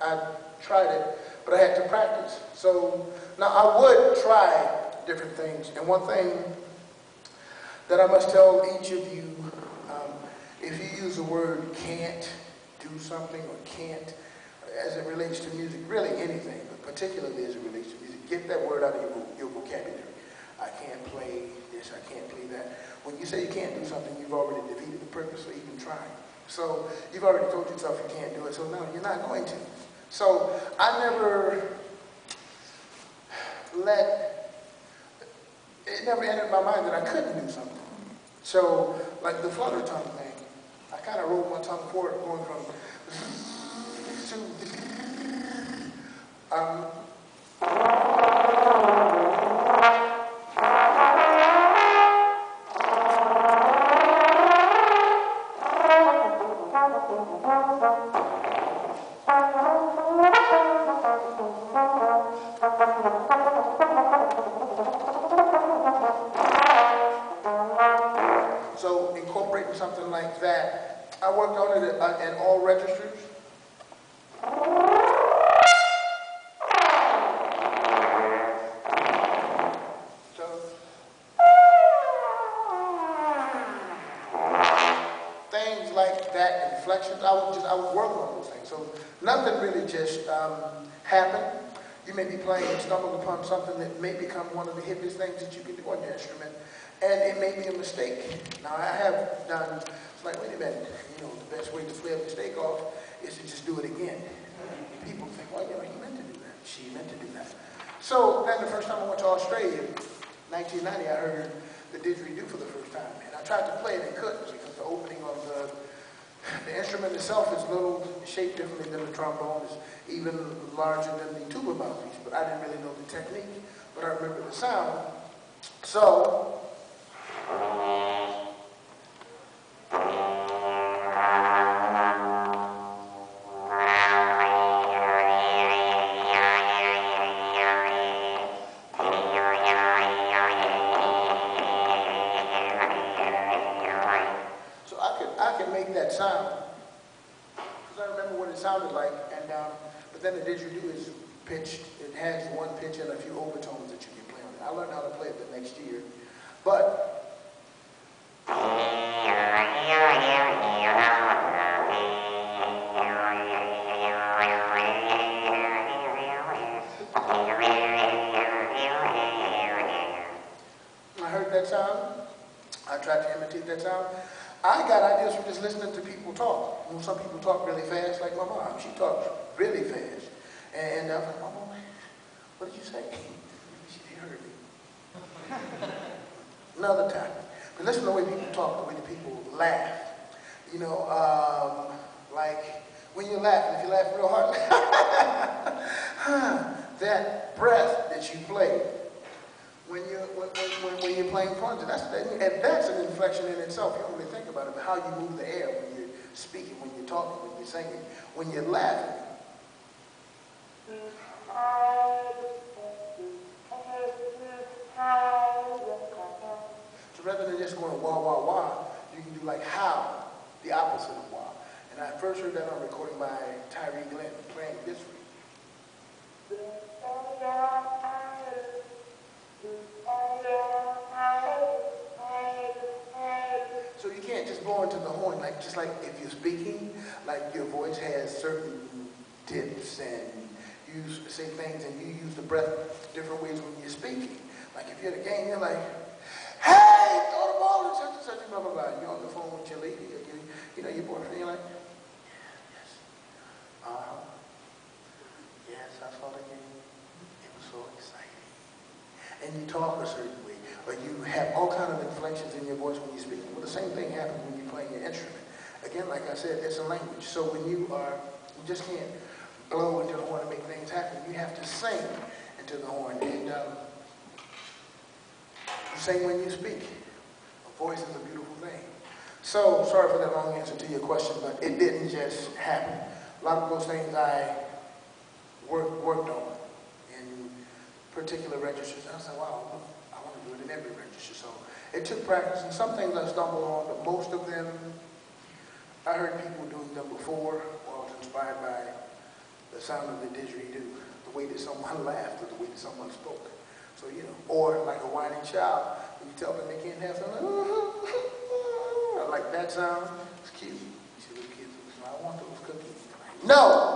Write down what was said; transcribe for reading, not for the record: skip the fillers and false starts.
I tried it, but I had to practice. So now I would try different things. And one thing that I must tell each of you, if you use the word can't do something or can't, as it relates to music, really anything, but particularly as it relates to music, get that word out of your vocabulary. I can't play this, I can't play that. When you say you can't do something, you've already defeated the purpose of even trying. So you've already told yourself you can't do it, so no, you're not going to. So I never it never entered my mind that I couldn't do something. So, like the flutter tongue thing, I kind of rolled my tongue forward, going from so incorporating something like that. I worked on it in all registers. So things like that, inflections, I would work on those things. So nothing really just happened. You may be playing and stumble upon something that may become one of the hippiest things that you can do on your instrument, and it may be a mistake. Now I have done, it's like, wait a minute, you know, the best way to play a mistake off is to just do it again. People think, well, you know, he meant to do that, she meant to do that. So then the first time I went to Australia, 1990, I heard the didgeridoo for the first time, and I tried to play it and couldn't, because the opening of the instrument itself is a little shaped differently than the trombone. It's even larger than the tuba mouthpiece, but I didn't really know the technique, but I remember the sound. So I could make that sound, because I remember what it sounded like, and but then the didgeridoo is pitched, it has one pitch and a few overtones that you can play on it. I learned how to play it the next year, but I heard that sound, I tried to imitate that sound. I got ideas from just listening to people talk. You know, some people talk really fast, like my mom. She talks really fast. And I was like, Mama, what did you say? She heard me. Another time. But listen to the way people talk, the way the people laugh. You know, like when you're laughing, if you laugh real hard, that breath that you play when you're playing punch, that's an inflection in itself. You don't really think about it, but how you move the air when you're speaking, when you're talking, when you're singing, when you're laughing. So rather than just going wah, wah, wah, you can do like how, the opposite of wah. And I first heard that on a recording by Tyree Glenn playing this week. So you can't just blow into the horn, like just like if you're speaking, like your voice has certain dips and you say things and you use the breath different ways when you're speaking. Like if you're at a game, you're like, hey, throw the ball and such and such and blah, blah, blah. You're on the phone with your lady or you know, your boyfriend, you're like, yes, yes, I saw the game. It was so exciting. And you talk a certain way, or you have all kind of inflections in your voice when you're speaking. Well, the same thing happens when you're playing your instrument. Again, like I said, it's a language. So when you just can't blow into the horn to make things happen. You have to sing into the horn. And you sing when you speak. A voice is a beautiful thing. So, sorry for that long answer to your question, but it didn't just happen. A lot of those things I worked on in particular registers. I was like, wow, I want to do it in every register. So it took practice, and some things I stumbled on, but most of them, I heard people doing them before, or I was inspired by the sound of the didgeridoo, the way that someone laughed, or the way that someone spoke. So, you know, or like a whining child, when you tell them they can't have something, like that sound, it's cute. You see little kids, I want those cookies. No!